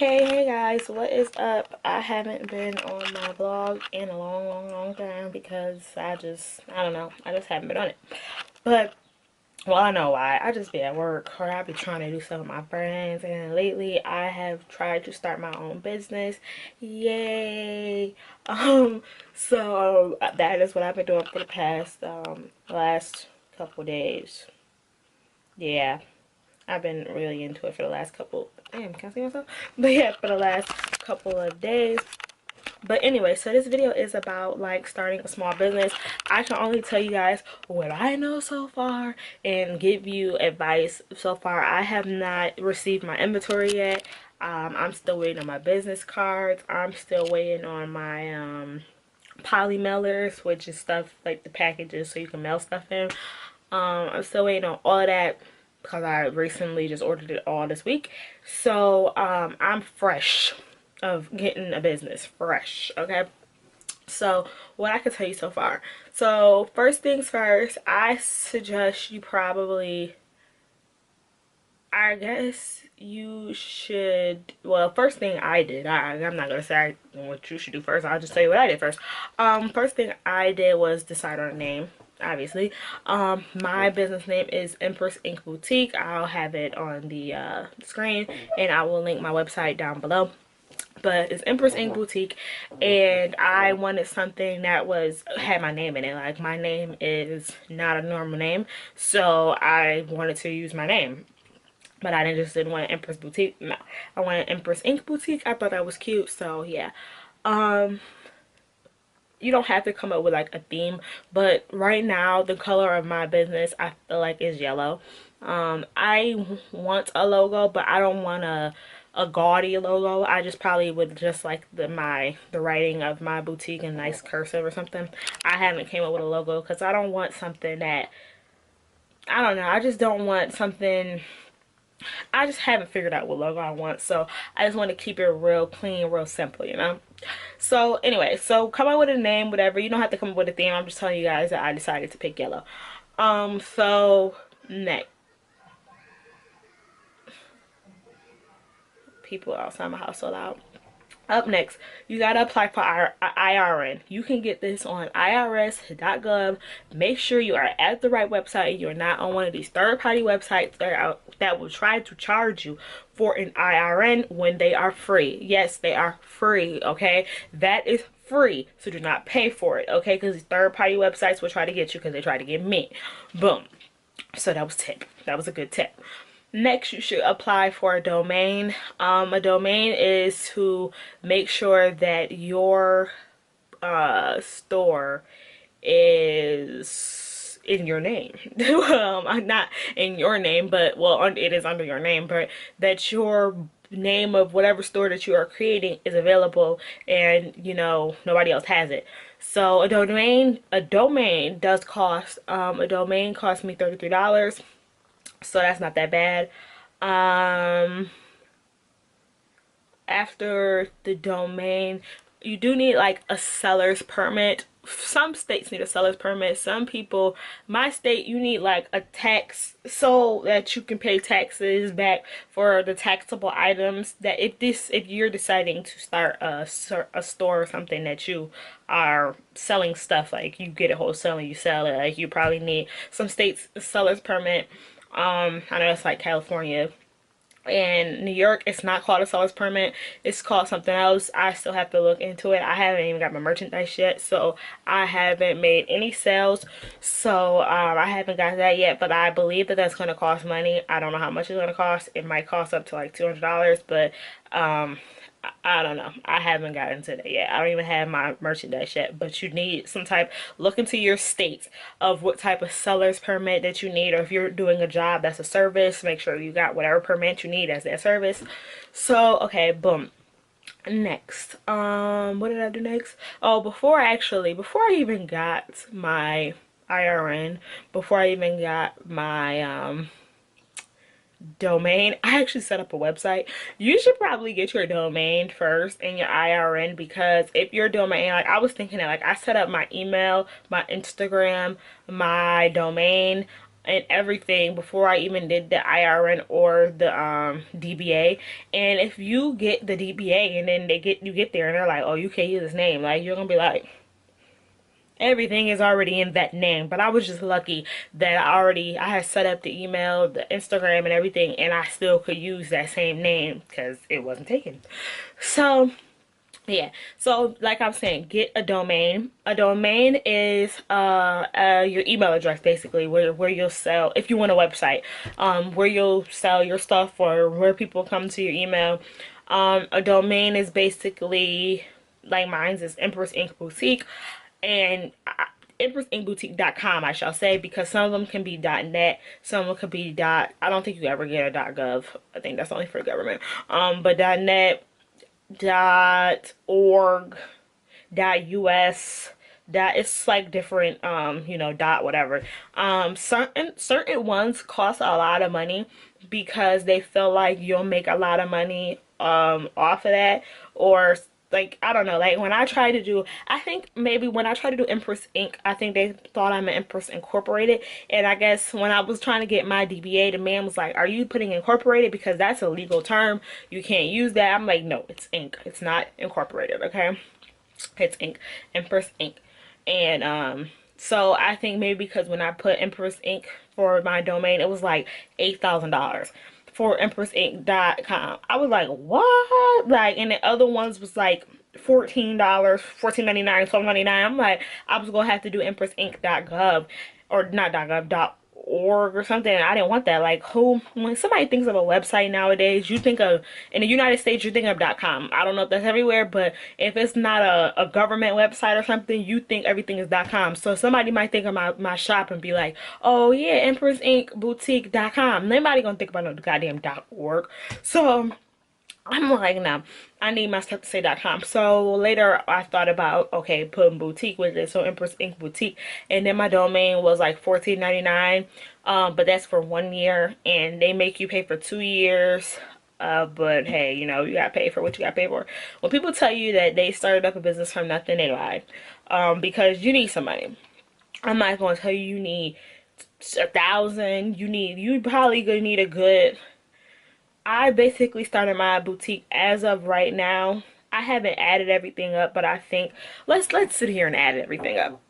Hey guys, what is up? I haven't been on my vlog in a long time because I don't know, I just haven't been on it. But well, I know why. I just be at work or I be trying to do stuff with my friends, and lately I have tried to start my own business. Yay. So that is what I've been doing for the past last couple days. Yeah, I've been really into it for the last couple, damn, can I see myself? But yeah, for the last couple of days. But anyway, so this video is about like starting a small business. I can only tell you guys what I know so far and give you advice so far. I have not received my inventory yet. I'm still waiting on my business cards. I'm still waiting on my poly mailers, which is stuff like the packages so you can mail stuff in. I'm still waiting on all of that because I recently just ordered it all this week. So I'm fresh of getting a business, fresh. Okay, so what I can tell you so far. So first things first, I suggest you probably, I guess you should, well, first thing I did, I'm not gonna say what you should do first. I'll just tell you what I did first. First thing I did was decide on a name. Obviously, my business name is Empress Inc Boutique. I'll have it on the screen, and I will link my website down below. But it's Empress Inc Boutique, and I wanted something that had my name in it. Like, my name is not a normal name, so I wanted to use my name. But I didn't want Empress Boutique. No, I wanted Empress Inc Boutique. I thought that was cute, so yeah. You don't have to come up with like a theme, but right now the color of my business, I feel like, is yellow. I want a logo, but I don't want a gaudy logo. I just probably would just like the writing of my boutique in nice cursive or something. I haven't came up with a logo because I don't want something that, I don't know, I just don't want something, I just haven't figured out what logo I want, so I just want to keep it real clean, real simple, you know. So anyway, so come up with a name, whatever. You don't have to come up with a theme. I'm just telling you guys that I decided to pick yellow. So next, people outside my house so loud. Up next, you gotta apply for IRN. You can get this on IRS.gov. Make sure you are at the right website. You're not on one of these third-party websites that will try to charge you for an IRN when they are free. Yes, they are free, okay? That is free, so do not pay for it, okay? Because these third-party websites will try to get you because they try to get me. Boom. So that was tip. That was a good tip. Next, you should apply for a domain. A domain is to make sure that your store is in your name. Not in your name, but, well, it is under your name, but that your name of whatever store that you are creating is available, and, you know, nobody else has it. So a domain does cost, a domain cost me $33. So that's not that bad. After the domain, you do need like a seller's permit. Some states need a seller's permit. Some people, my state, you need like a tax so that you can pay taxes back for the taxable items. That if you're deciding to start a store or something, that you are selling stuff, like you get it wholesale and you sell it, like you probably need, some states, a seller's permit. I know it's like California. In New York, it's not called a seller's permit. It's called something else. I still have to look into it. I haven't even got my merchandise yet, so I haven't made any sales. So I haven't got that yet, but I believe that that's going to cost money. I don't know how much it's going to cost. It might cost up to like $200, but I don't know. I haven't gotten to that yet. I don't even have my merchandise yet, but you need some type, look into your state of what type of seller's permit that you need, or if you're doing a job that's a service, make sure you got whatever permit you need as that service. So, okay, boom. Next, what did I do next? Oh, before I even got my IRN, before I even got my, domain, I actually set up a website. You should probably get your domain first and your IRN, because if your domain, like I was thinking that, like I set up my email, my Instagram, my domain, and everything before I even did the IRN or the DBA. And if you get the DBA and then you get there and they're like, oh, you can't use this name, like, you're gonna be like, everything is already in that name. But I was just lucky that I had set up the email, the Instagram, and everything, and I still could use that same name because it wasn't taken. So yeah, so like I'm saying, get a domain. A domain is your email address, basically, where you'll sell, if you want a website, where you'll sell your stuff or where people come to your email. A domain is basically, like mine's is Empress Inc Boutique, and EmpressIncBoutique.com, I shall say, because some of them can be .net, some of them could be I don't think you ever get a .gov. I think that's only for the government. But .net, .org, .us, it's like different, you know, whatever. Certain ones cost a lot of money because they feel like you'll make a lot of money off of that, or like, I don't know, like when I try to do, I think maybe when I try to do Empress Inc, I think they thought I'm an Empress Incorporated, and I guess when I was trying to get my DBA, the man was like, are you putting Incorporated, because that's a legal term, you can't use that. I'm like, no, it's Inc, it's not Incorporated, okay, it's Inc, Empress Inc. And so I think maybe because when I put Empress Inc for my domain, it was like $8,000 for EmpressInc.com. I was like, what? Like, and the other ones was like $14, $14.99, $12.99. I'm like, I was gonna have to do EmpressInc.gov, or not .gov, .org or something. I didn't want that. Like, who, when somebody thinks of a website nowadays, you think of, in the United States, you think of .com. I don't know if that's everywhere, but if it's not a government website or something, you think everything is .com. So somebody might think of my shop and be like, oh yeah, EmpressIncBoutique.com. Nobody gonna think about no goddamn .org. So I'm like, nah, I need my stuff to say .com. So later I thought about, okay, putting boutique with it, so Empress Inc Boutique, and then my domain was like $14.99, but that's for 1 year, and they make you pay for 2 years. But hey, you know, you gotta pay for what you gotta pay for. When people tell you that they started up a business from nothing, they lied, because you need some money. I'm not gonna tell you need 1,000. You probably gonna need a good. I basically started my boutique as of right now. I haven't added everything up, but I think let's sit here and add everything up.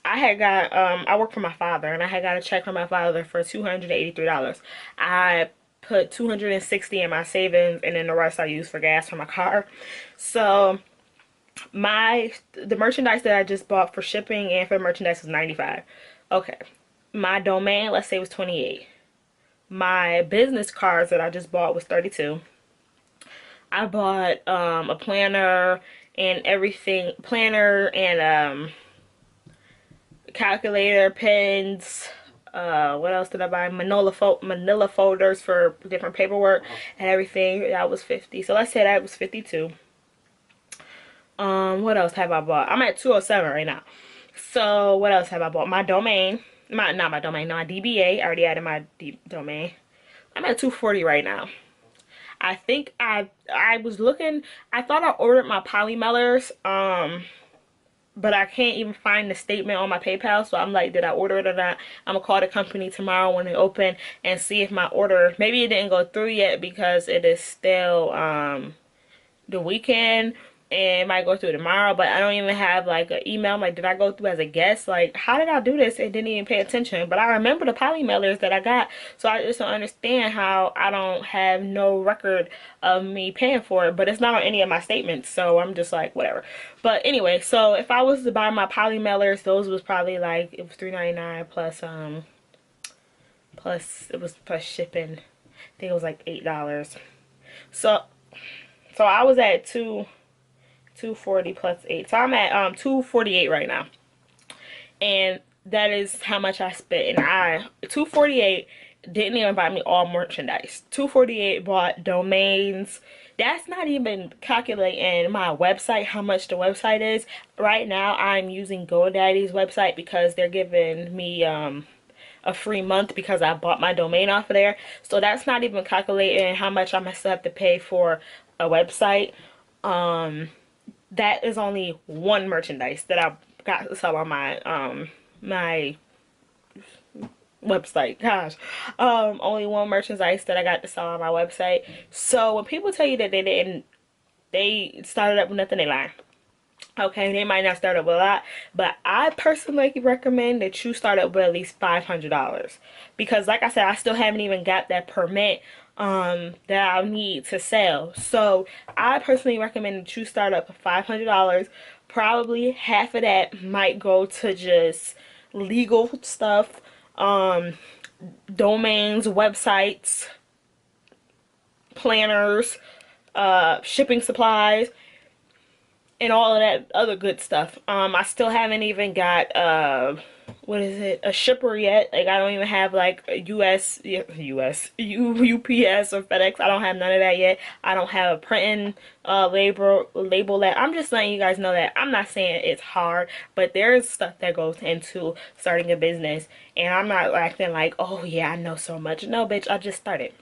I had got I work for my father, and I had got a check from my father for $283. I put $260 in my savings, and then the rest I used for gas for my car. So the merchandise that I just bought for shipping and for merchandise was $95. Okay. My domain, let's say, was $28. My business cards that I just bought was $32. I bought a planner and everything, planner and calculator, pens. What else did I buy? Manila folders for different paperwork and everything. That was $50. So let's say that was $52. What else have I bought? I'm at $207 right now. So what else have I bought? My domain. Not my domain, no, my DBA. I already added my domain. I'm at $240 right now. I think I was looking, I thought I ordered my poly mailers, but I can't even find the statement on my PayPal, so I'm like, did I order it or not? I'm gonna call the company tomorrow when they open and see if my order, maybe it didn't go through yet because it is still the weekend, and it might go through tomorrow, but I don't even have like an email. Like, did I go through as a guest? Like, how did I do this and didn't even pay attention? But I remember the poly mailers that I got, so I just don't understand how I don't have no record of me paying for it, but it's not on any of my statements, so I'm just like, whatever. But anyway, so if I was to buy my poly mailers, those was probably like, it was $3.99 plus shipping. I think it was like $8. So I was at $240 plus 8, so I'm at $248 right now, and that is how much I spent. And $248 didn't even buy me all merchandise. $248 bought domains. That's not even calculating my website, how much the website is. Right now I'm using GoDaddy's website because they're giving me a free month because I bought my domain off of there. So that's not even calculating how much I must have to pay for a website. That is only one merchandise that I got to sell on my website, gosh. Only one merchandise that I got to sell on my website. So when people tell you that they started up with nothing, they lie. Okay, they might not start up with a lot, but I personally recommend that you start up with at least $500, because like I said, I still haven't even got that permit that I'll need to sell. So I personally recommend that you start up with $500. Probably half of that might go to just legal stuff, domains, websites, planners, shipping supplies, and all of that other good stuff. I still haven't even got what is it, a shipper yet. Like, I don't even have like a UPS or FedEx. I don't have none of that yet. I don't have a printing label that. I'm just letting you guys know that I'm not saying it's hard, but there's stuff that goes into starting a business, and I'm not acting like, oh yeah, I know so much. No, bitch, I just started.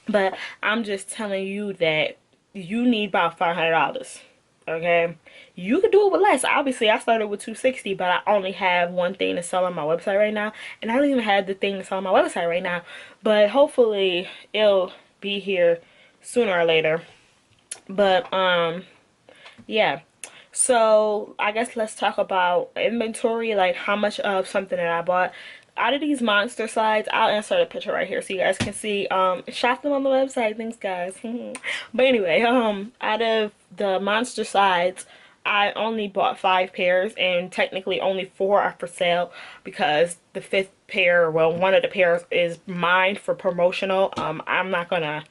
But I'm just telling you that you need about $500. Okay, you could do it with less. Obviously, I started with 260, but I only have one thing to sell on my website right now, and I don't even have the thing to sell on my website right now. But hopefully, it'll be here sooner or later. But yeah. So I guess let's talk about inventory, like how much of something that I bought. Out of these monster slides, I'll insert a picture right here so you guys can see. Shop them on the website. Thanks, guys. But anyway, out of the monster slides, I only bought 5 pairs, and technically only 4 are for sale, because the 5th pair, well, one of the pairs is mine for promotional. I'm not gonna,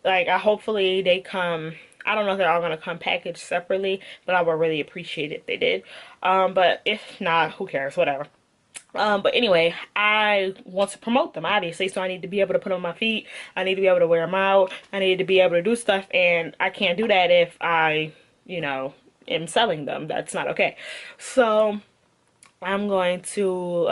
like, hopefully they come. I don't know if they're all gonna come packaged separately, but I would really appreciate it if they did. But if not, who cares? Whatever. But anyway, I want to promote them, obviously, so I need to be able to put them on my feet. I need to be able to wear them out. I need to be able to do stuff, and I can't do that if I, you know, am selling them. That's not okay. So I'm going to,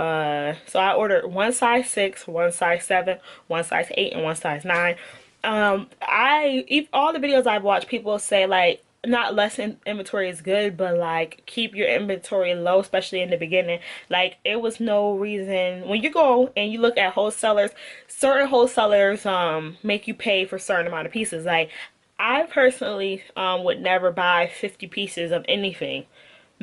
so I ordered one size 6, one size 7, one size 8, and one size 9. All the videos I've watched, people say, like, not less inventory is good, but like keep your inventory low, especially in the beginning. Like, it was no reason when you go and you look at wholesalers, certain wholesalers make you pay for a certain amount of pieces. Like, I personally would never buy 50 pieces of anything.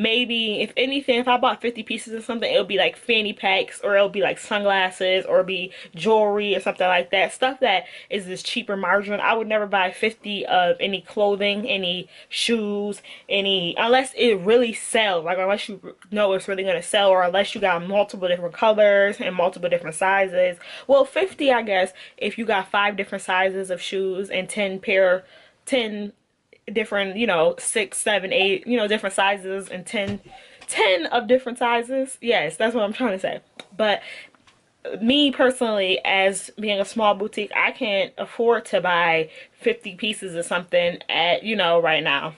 Maybe, if anything, if I bought 50 pieces of something, it'll be like fanny packs, or it'll be like sunglasses, or be jewelry or something like that. Stuff that is this cheaper margin. I would never buy 50 of any clothing, any shoes, unless it really sells. Like, unless you know it's really going to sell, or unless you got multiple different colors and multiple different sizes. Well, 50, I guess, if you got 5 different sizes of shoes and 10 different, you know, 6, 7, 8, you know, different sizes, and 10 of different sizes. Yes, that's what I'm trying to say. But me personally, as being a small boutique, I can't afford to buy 50 pieces of something at, you know, right now,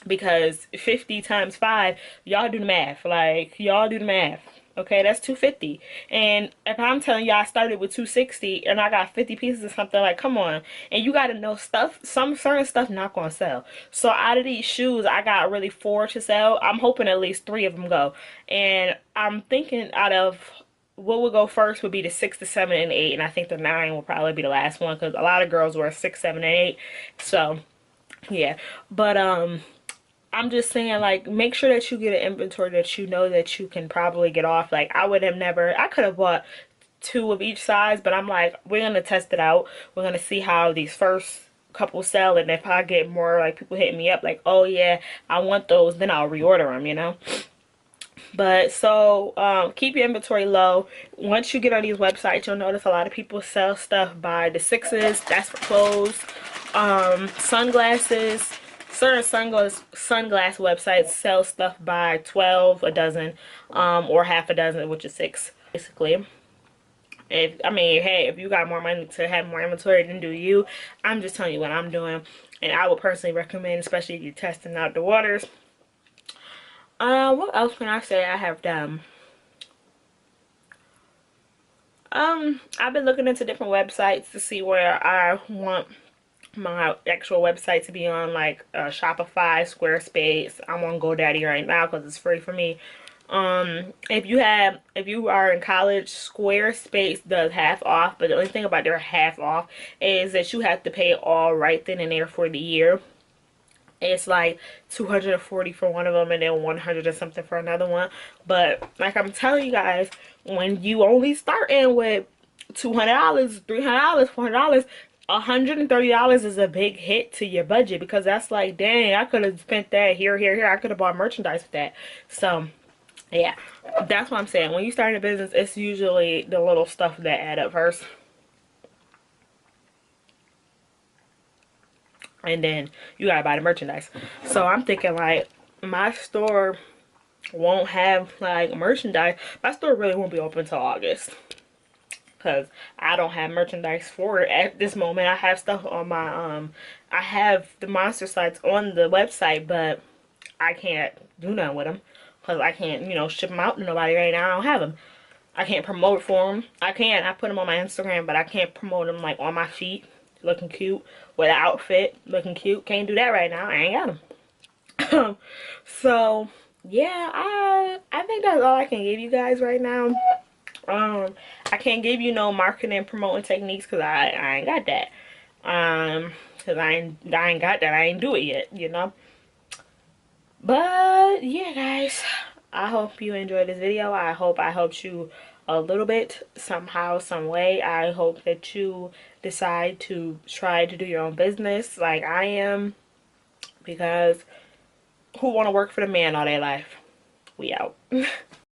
because 50 times 5, y'all do the math. Like, y'all do the math. Okay, that's 250. And if I'm telling you I started with 260 and I got 50 pieces of something, like, come on. And you got to know stuff, some certain stuff not going to sell. So out of these shoes, I got really 4 to sell. I'm hoping at least 3 of them go. And I'm thinking out of what would go first would be the 6, the 7, and 8. And I think the 9 will probably be the last one, because a lot of girls wear 6, 7, and 8. So yeah. But I'm just saying, like, make sure that you get an inventory that you know that you can probably get off. Like, I would have never, I could have bought 2 of each size, but I'm like, we're going to test it out. We're going to see how these first couple sell, and if I get more, like, people hitting me up, like, oh yeah, I want those, then I'll reorder them, you know? But so keep your inventory low. Once you get on these websites, you'll notice a lot of people sell stuff by the 6s. That's for clothes. Sunglasses. Certain sunglass websites sell stuff by 12 a dozen, or half a dozen, which is 6 basically. I mean, hey, if you got more money to have more inventory, then do you. I'm just telling you what I'm doing, and I would personally recommend, especially if you're testing out the waters. What else can I say I have done? I've been looking into different websites to see where I want my actual website to be on, like Shopify, Squarespace. I'm on GoDaddy right now because it's free for me. If you are in college, Squarespace does half off, but the only thing about their half off is that you have to pay it all right then and there for the year. It's like 240 for one of them and then 100 or something for another one. But like I'm telling you guys, when you only starting with $200, $300, $400, $130 is a big hit to your budget, because that's like, dang, I could have spent that here. I could have bought merchandise with that. So yeah, that's what I'm saying. When you start a business, it's usually the little stuff that add up first. And then you gotta buy the merchandise. So I'm thinking like, my store won't have like merchandise. My store really won't be open until August, because I don't have merchandise for it at this moment. I have stuff on my I have the monster sites on the website, but I can't do nothing with them because I can't, you know, ship them out to nobody right now. I don't have them. I can't promote for them. I put them on my Instagram, but I can't promote them like on my feet looking cute with an outfit looking cute. Can't do that right now. I ain't got them. So yeah, I think that's all I can give you guys right now. I can't give you no marketing and promoting techniques because I ain't got that. Because I ain't got that. I ain't do it yet, you know. But yeah, guys, I hope you enjoyed this video. I hope I helped you a little bit somehow, some way. I hope that you decide to try to do your own business like I am, because who want to work for the man all their life? We out.